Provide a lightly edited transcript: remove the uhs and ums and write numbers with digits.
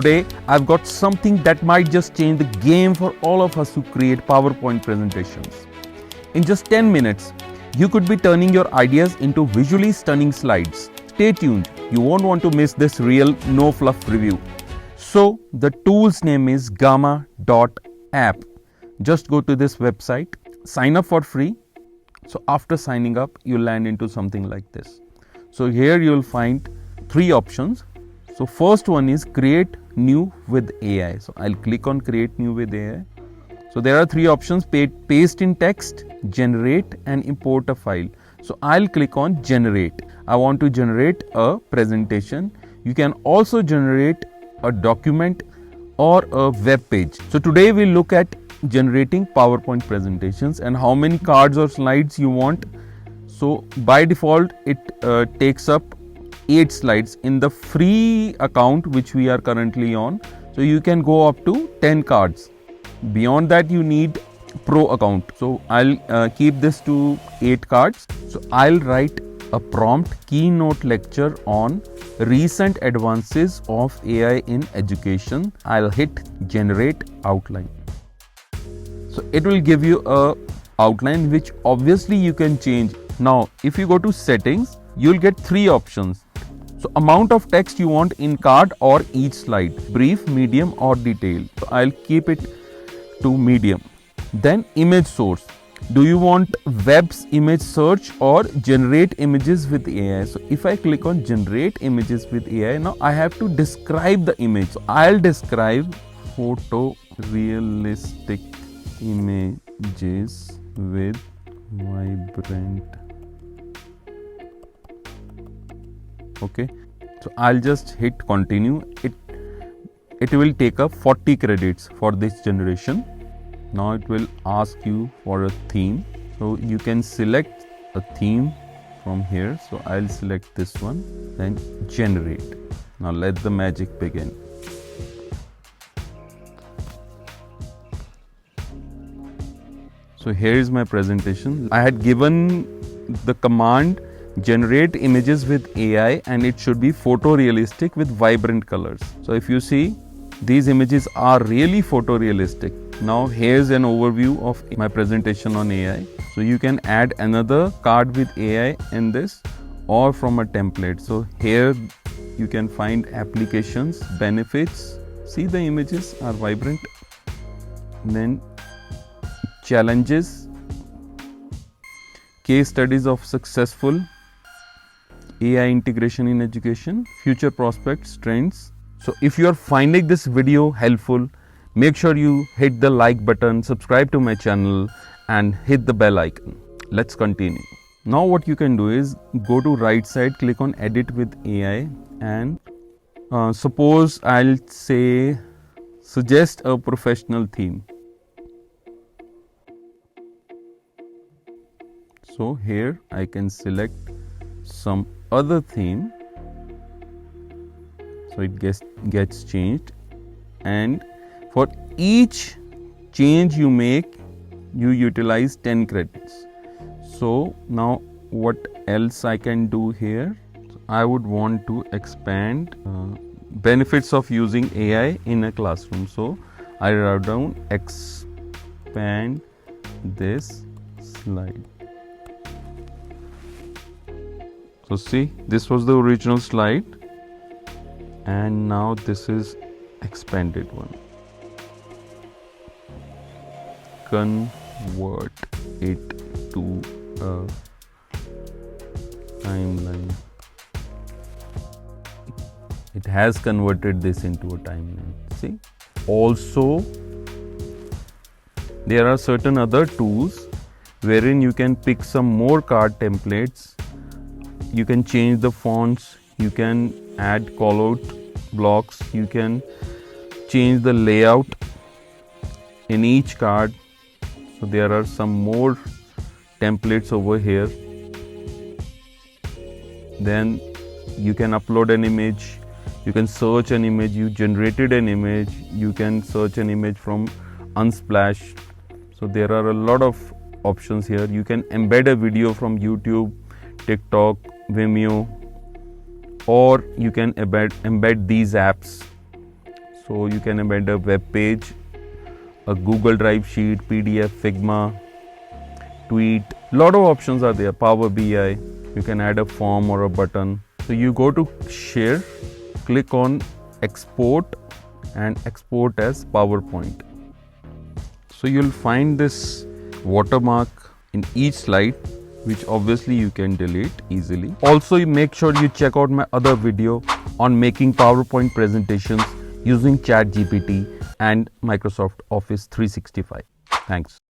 Today, I've got something that might just change the game for all of us who create PowerPoint presentations. In just 10 minutes, you could be turning your ideas into visually stunning slides. Stay tuned, you won't want to miss this real no fluff review. So, the tool's name is Gamma.app. Just go to this website, sign up for free. So after signing up, you'll land into something like this. So here you'll find 3 options. So first one is create new with AI. So I'll click on create new with AI. So there are 3 options: paste in text, generate and import a file. So I'll click on generate. I want to generate a presentation. You can also generate a document or a web page. So today we'll look at generating PowerPoint presentations and how many cards or slides you want. So by default it takes up 8 slides in the free account which we are currently on. So you can go up to 10 cards. Beyond that you need pro account. So I'll keep this to 8 cards. So I'll write a prompt keynote lecture on recent advances of AI in education. I'll hit generate outline. So it will give you a outline which obviously you can change. Now if you go to settings, you'll get 3 options. So amount of text you want in card or each slide, brief, medium or detailed. So I'll keep it to medium. Then image source. Do you want web's image search or generate images with AI? So if I click on generate images with AI, now I have to describe the image. So I'll describe photorealistic images with vibrant. Okay, so I'll just hit continue. It will take up 40 credits for this generation. Now it will ask you for a theme. So you can select a theme from here. So I'll select this one, then generate. Now let the magic begin. So here is my presentation. I had given the command generate images with AI and it should be photorealistic with vibrant colors. So if you see, these images are really photorealistic. Now here's an overview of my presentation on AI. So you can add another card with AI in this or from a template. So here you can find applications, benefits. See, the images are vibrant. Then challenges, case studies of successful AI integration in education, future prospects, trends. So if you are finding this video helpful, make sure you hit the like button, subscribe to my channel and hit the bell icon. Let's continue. Now what you can do is go to right side, click on edit with AI and suppose I'll say suggest a professional theme. So here I can select some other theme. So it gets changed, and for each change you make, you utilize 10 credits. So now what else I can do here? I would want to expand benefits of using AI in a classroom. So I write down expand this slide. So see, this was the original slide and now this is expanded one. Convert it to a timeline. It has converted this into a timeline. See, also there are certain other tools wherein you can pick some more card templates. You can change the fonts, you can add call-out blocks, you can change the layout in each card. So there are some more templates over here. Then you can upload an image, you can search an image, you generated an image, you can search an image from Unsplash. So there are a lot of options here. You can embed a video from YouTube, TikTok, Vimeo, or you can embed these apps. So you can embed a web page, a Google Drive sheet, PDF, Figma, tweet. Lot of options are there. Power BI. You can add a form or a button. So you go to share, click on export and export as PowerPoint. So you'll find this watermark in each slide, which obviously you can delete easily. Also, you make sure you check out my other video on making PowerPoint presentations using ChatGPT and Microsoft Office 365. Thanks.